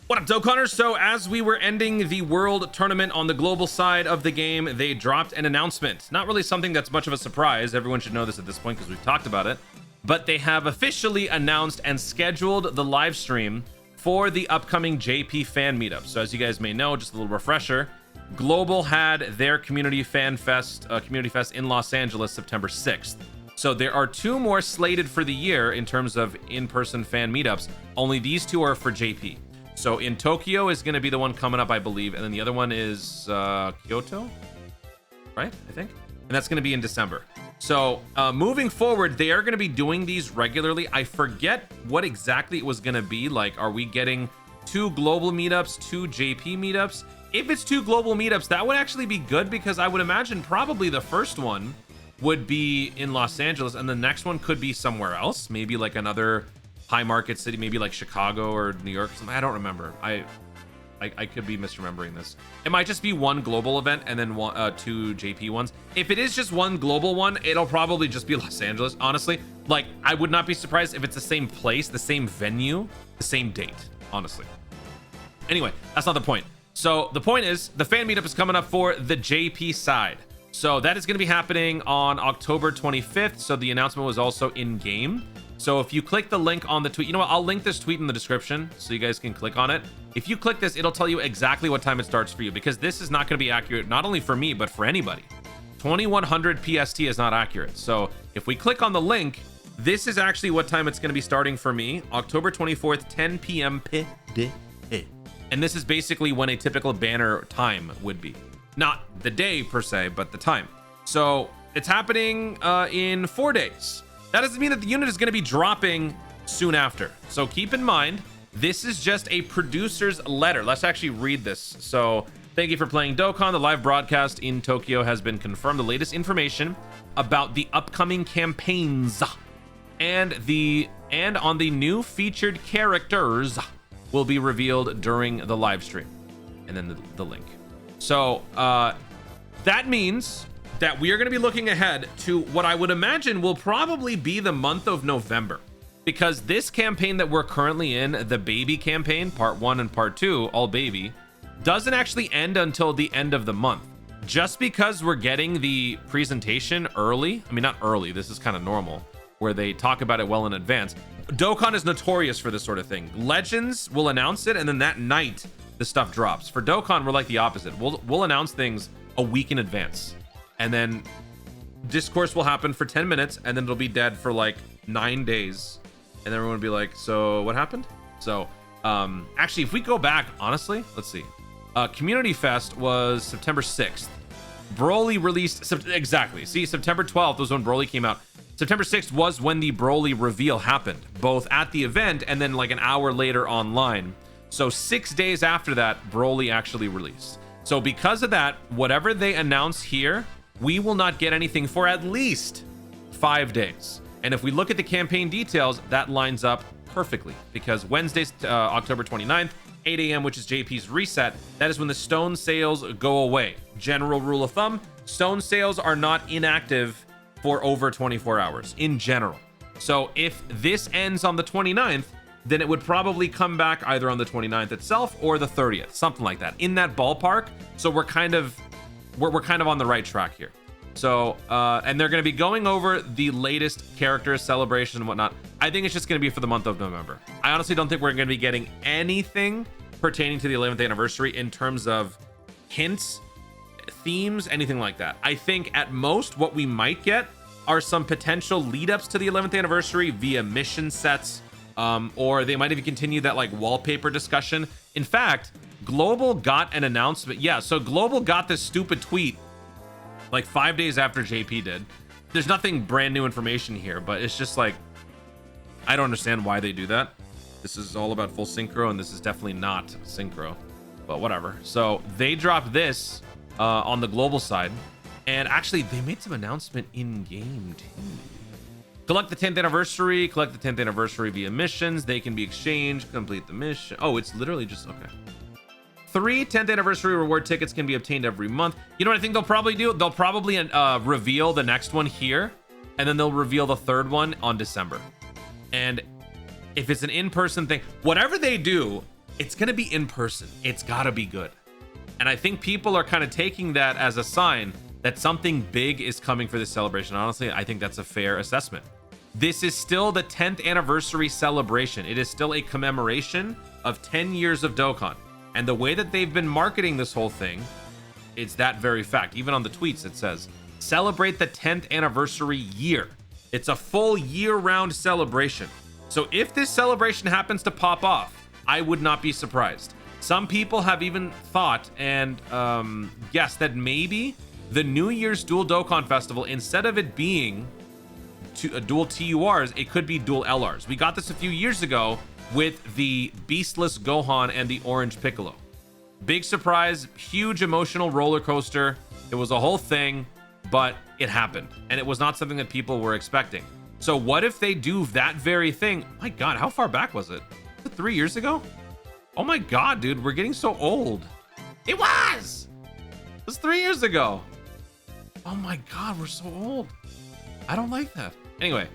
What up, Dokkaners? So as we were ending the world tournament on the global side of the game, they dropped an announcement. Not really something that's much of a surprise. Everyone should know this at this point because we've talked about it. But they have officially announced and scheduled the live stream for the upcoming JP fan meetup. So as you guys may know, just a little refresher, Global had their Community Fest in Los Angeles September 6th. So there are 2 more slated for the year in terms of in-person fan meetups. Only these 2 are for JP. So in Tokyo is going to be the one coming up, I believe. And then the other one is Kyoto, right? I think. And that's going to be in December. So moving forward, they are going to be doing these regularly. I forget what exactly it was going to be. Like, are we getting 2 global meetups, 2 JP meetups? If it's 2 global meetups, that would actually be good because I would imagine probably the first one would be in Los Angeles and the next one could be somewhere else. Maybe like another high market city, maybe like Chicago or New York or something. I don't remember. I could be misremembering this. It might just be 1 global event and then 2 JP ones. If it is just 1 global one, it'll probably just be Los Angeles, honestly. Like, I would not be surprised if it's the same place, the same venue, the same date, honestly. Anyway, that's not the point. So the point is, the fan meetup is coming up for the JP side. So that is going to be happening on October 25th. So the announcement was also in game. So if you click the link on the tweet, you know what? I'll link this tweet in the description so you guys can click on it. If you click this, it'll tell you exactly what time it starts for you because this is not going to be accurate, not only for me, but for anybody. 2100 PST is not accurate. So if we click on the link, this is actually what time it's going to be starting for me. October 24th, 10 p.m. And this is basically when a typical banner time would be. Not the day per se, but the time. So it's happening in 4 days. That doesn't mean that the unit is going to be dropping soon after. So keep in mind, this is just a producer's letter. Let's actually read this. So thank you for playing Dokkan. The live broadcast in Tokyo has been confirmed. The latest information about the upcoming campaigns and on the new featured characters will be revealed during the live stream. And then the link. So that means that we are going to be looking ahead to what I would imagine will probably be the month of November, because this campaign that we're currently in, the baby campaign, part 1 and part 2, all baby, doesn't actually end until the end of the month. Just because we're getting the presentation early, I mean, not early, this is kind of normal, where they talk about it well in advance. Dokkan is notorious for this sort of thing. Legends will announce it, and then that night, the stuff drops. For Dokkan, we're like the opposite. We'll announce things a week in advance. And then discourse will happen for 10 minutes and then it'll be dead for like 9 days. And everyone will be like, so what happened? So actually, if we go back, honestly, let's see. Community Fest was September 6th. Broly released, exactly. See, September 12th was when Broly came out. September 6th was when the Broly reveal happened, both at the event and then like an hour later online. So 6 days after that, Broly actually released. So because of that, whatever they announce here, we will not get anything for at least 5 days. And if we look at the campaign details, that lines up perfectly because Wednesday's October 29th, 8 a.m., which is JP's reset, that is when the stone sales go away. General rule of thumb, stone sales are not inactive for over 24 hours in general. So if this ends on the 29th, then it would probably come back either on the 29th itself or the 30th, something like that, in that ballpark. So we're kind of on the right track here. So and they're going to be going over the latest characters, celebration and whatnot. I think it's just going to be for the month of November. I honestly don't think we're going to be getting anything pertaining to the 11th anniversary in terms of hints, themes, anything like that. I think at most what we might get are some potential lead ups to the 11th anniversary via mission sets, or they might even continue that like wallpaper discussion. In fact, Global got an announcement. Yeah, so Global got this stupid tweet like 5 days after JP did. There's nothing brand new information here, but it's just like, I don't understand why they do that. This is all about full synchro, and this is definitely not synchro, but whatever. So they dropped this on the Global side, and actually they made some announcement in game too. Collect the 10th anniversary, collect the 10th anniversary via missions. They can be exchanged, complete the mission. Oh, it's literally just, okay. 3 10th anniversary reward tickets can be obtained every month. You know what I think they'll probably do? They'll probably reveal the next one here, and then they'll reveal the third one on December. And if it's an in-person thing, whatever they do, it's going to be in person. It's got to be good. And I think people are kind of taking that as a sign that something big is coming for this celebration. Honestly, I think that's a fair assessment. This is still the 10th anniversary celebration. It is still a commemoration of 10 years of Dokkan. And the way that they've been marketing this whole thing, it's that very fact. Even on the tweets, it says, celebrate the 10th anniversary year. It's a full year-round celebration. So if this celebration happens to pop off, I would not be surprised. Some people have even thought and guessed that maybe the New Year's Dual Dokkan Festival, instead of it being dual TURs, it could be dual LRs. We got this a few years ago with the Beastless Gohan and the Orange Piccolo. Big surprise, huge emotional roller coaster. It was a whole thing, but it happened. And it was not something that people were expecting. So what if they do that very thing? My God, how far back was it? Was it 3 years ago? Oh my God, dude, we're getting so old. It was 3 years ago. Oh my God, we're so old. I don't like that. Anyway,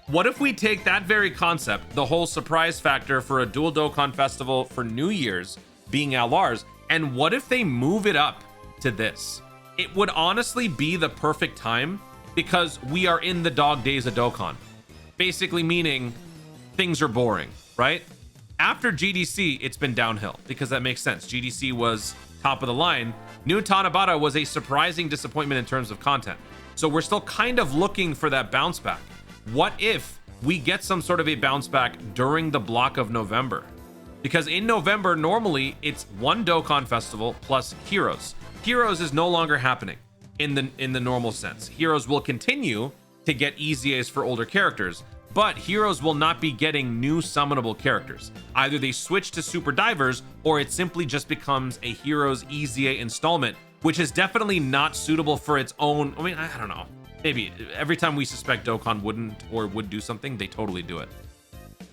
what if we take that very concept, the whole surprise factor for a dual Dokkan festival for New Year's being LRs, and what if they move it up to this? It would honestly be the perfect time because we are in the dog days of Dokkan. Basically meaning things are boring, right? After GDC, it's been downhill because that makes sense. GDC was top of the line. New Tanabata was a surprising disappointment in terms of content. So we're still kind of looking for that bounce back. What if we get some sort of a bounce back during the block of November? Because in November, normally it's one Dokkan festival plus Heroes. Heroes is no longer happening in the normal sense. Heroes will continue to get EZAs for older characters, but Heroes will not be getting new summonable characters. Either they switch to Super Divers, or it simply just becomes a Heroes EZA installment, which is definitely not suitable for its own. I mean, I don't know. Maybe every time we suspect Dokkan wouldn't or would do something, they totally do it.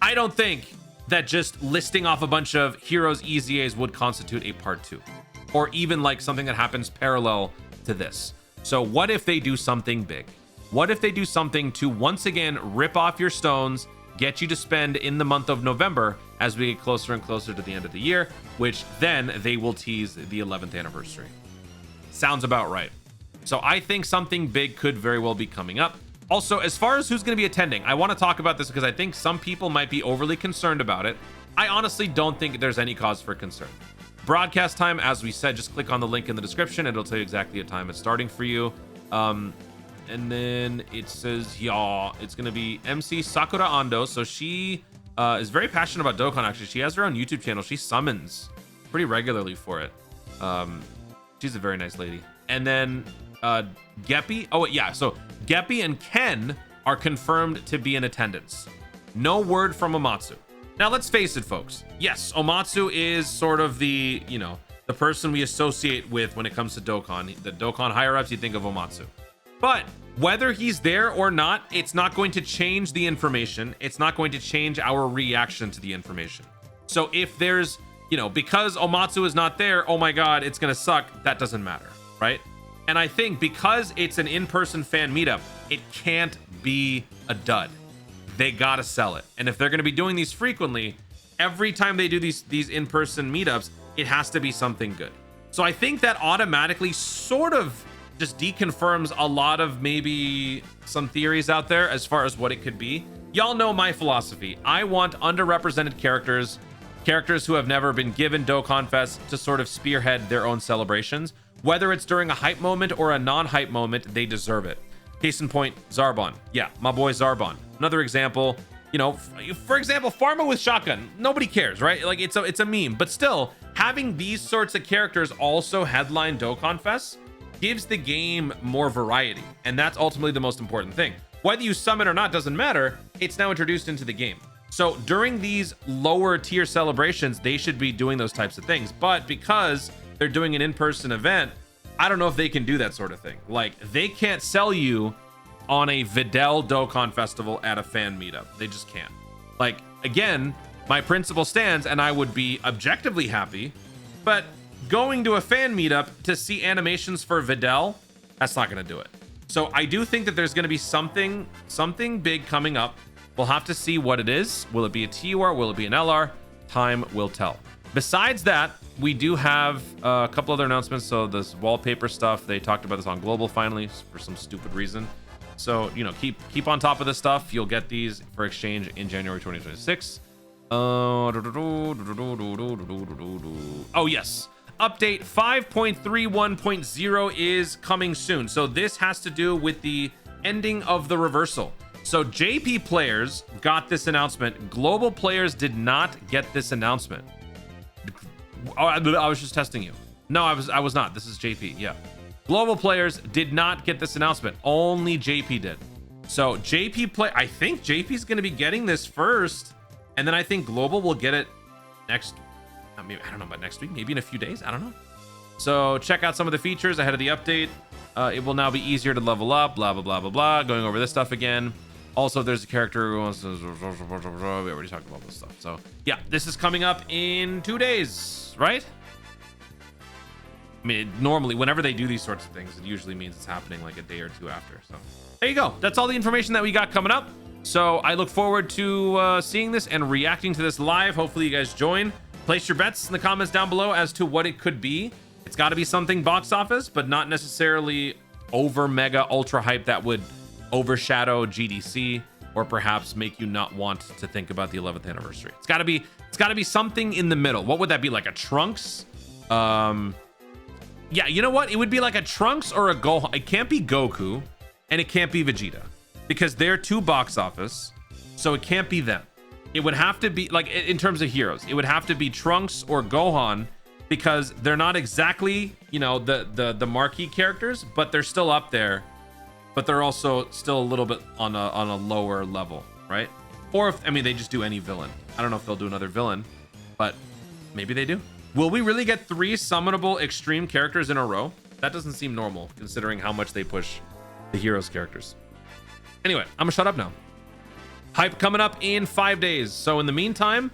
I don't think that just listing off a bunch of Heroes EZAs would constitute a part 2, or even like something that happens parallel to this. So what if they do something big? What if they do something to once again rip off your stones, get you to spend in the month of November as we get closer and closer to the end of the year, which then they will tease the 11th anniversary. Sounds about right. So I think something big could very well be coming up. Also, as far as who's going to be attending, I want to talk about this because I think some people might be overly concerned about it. I honestly don't think there's any cause for concern. Broadcast time, as we said, just click on the link in the description. It'll tell you exactly what time it's starting for you. And then it says, yeah, it's going to be MC Sakura Ando. So she is very passionate about Dokkan, actually. She has her own YouTube channel. She summons pretty regularly for it. She's a very nice lady. And then Geppy. Oh, yeah. So Geppy and Ken are confirmed to be in attendance. No word from Omatsu. Now, let's face it, folks. Yes, Omatsu is sort of the, you know, the person we associate with when it comes to Dokkan. The Dokkan higher-ups, you think of Omatsu. But whether he's there or not, it's not going to change the information. It's not going to change our reaction to the information. So if there's, you know, because Omatsu is not there, oh my God, it's going to suck. That doesn't matter, right? And I think because it's an in-person fan meetup, it can't be a dud. They got to sell it. And if they're going to be doing these frequently, every time they do these in-person meetups, it has to be something good. So I think that automatically sort of just deconfirms a lot of maybe some theories out there as far as what it could be. Y'all know my philosophy. I want underrepresented characters who have never been given Dokkan Fest to sort of spearhead their own celebrations. Whether it's during a hype moment or a non-hype moment, they deserve it. Case in point, Zarbon. Yeah, my boy Zarbon. Another example, you know, for example, Pharma with Shotgun. Nobody cares, right? Like it's a meme, but still having these sorts of characters also headline Dokkan Fest gives the game more variety. And that's ultimately the most important thing. Whether you summon or not doesn't matter. It's now introduced into the game. So during these lower tier celebrations, they should be doing those types of things. But because they're doing an in-person event, I don't know if they can do that sort of thing. Like they can't sell you on a Videl Dokkan festival at a fan meetup. They just can't. Like, again, my principle stands and I would be objectively happy, but going to a fan meetup to see animations for Videl, that's not going to do it. So I do think that there's going to be something big coming up. We'll have to see what it is. Will it be a TUR? Will it be an LR? time will tell. Besides that, we do have a couple other announcements. So this wallpaper stuff, they talked about this on global finally for some stupid reason. So, you know, keep on top of this stuff. You'll get these for exchange in January 2026. Oh yes, update 5.31.0 is coming soon. So this has to do with the ending of the reversal. So JP players got this announcement. Global players did not get this announcement. Oh, I was just testing you. No, I was not. This is JP. Yeah. Global players did not get this announcement. Only JP did. So I think JP's going to be getting this first. And then I think global will get it next. I mean, I don't know about next week, maybe in a few days. I don't know. So check out some of the features ahead of the update. It will now be easier to level up, blah, blah, blah, blah, blah. Going over this stuff again. Also, there's a character who wants to... We already talked about this stuff. So yeah, this is coming up in 2 days, right? I mean, normally, whenever they do these sorts of things, it usually means it's happening like a day or two after. So there you go. That's all the information that we got coming up. So I look forward to seeing this and reacting to this live. Hopefully you guys join. Place your bets in the comments down below as to what it could be. It's got to be something box office, but not necessarily over mega ultra hype that would overshadow GDC or perhaps make you not want to think about the 11th anniversary. It's got to be something in the middle. What would that be? Like a Trunks? Yeah, you know what? It would be like a Trunks or a Gohan. It can't be Goku and it can't be Vegeta, because they're too box office, so it can't be them. It would have to be, like, in terms of heroes, it would have to be Trunks or Gohan, because they're not exactly, you know, the marquee characters, but they're still up there, but they're also still a little bit on a lower level, right? Or if, I mean, they just do any villain. I don't know if they'll do another villain, but maybe they do. Will we really get 3 summonable extreme characters in a row? That doesn't seem normal, considering how much they push the heroes characters. Anyway, I'm gonna shut up now. Hype coming up in 5 days. So in the meantime,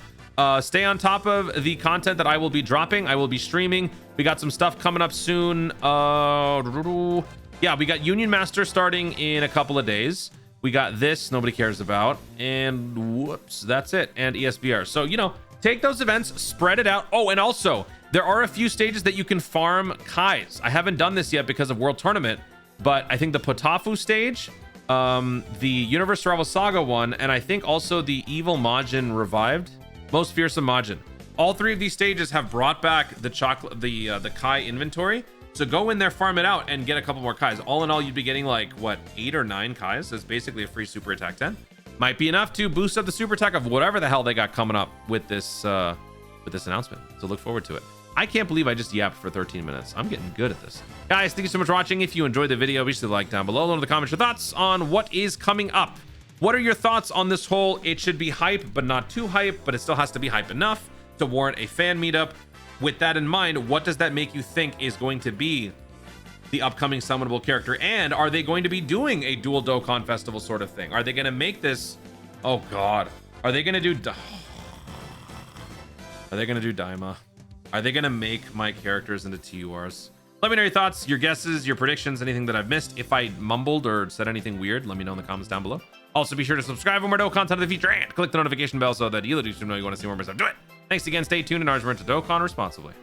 stay on top of the content that I will be dropping. I will be streaming. We got some stuff coming up soon. Yeah, we got Union Master starting in a couple of days. We got this, nobody cares about. And whoops, that's it. And ESBR. So, you know, take those events, spread it out. Oh, and also, there are a few stages that you can farm Kais. I haven't done this yet because of World Tournament, but I think the Potafu stage, the Universe Rival Saga one, and I think also the Evil Majin Revived, Most Fearsome Majin. All 3 of these stages have brought back the Kai inventory. So go in there, farm it out, and get a couple more Kais. All in all, you'd be getting like, what, 8 or 9 Kais? It's basically a free super attack 10. Might be enough to boost up the super attack of whatever the hell they got coming up with this announcement. So look forward to it. I can't believe I just yapped for 13 minutes. I'm getting good at this. Guys, thank you so much for watching. If you enjoyed the video, be sure to like down below. Let me know in the comments your thoughts on what is coming up. What are your thoughts on this whole, it should be hype, but not too hype, but it still has to be hype enough to warrant a fan meetup? With that in mind, what does that make you think is going to be the upcoming summonable character? And are they going to be doing a dual Dokkan festival sort of thing? Are they going to make this? Oh God, are they going to do? Are they going to do Daima? Are they going to make my characters into TURs? Let me know your thoughts, your guesses, your predictions, anything that I've missed. If I mumbled or said anything weird, let me know in the comments down below. Also, be sure to subscribe for more Dokkan content of the future and click the notification bell so that you know you want to see more of my stuff. Do it. Thanks again. Stay tuned and ours to Dokkan responsibly.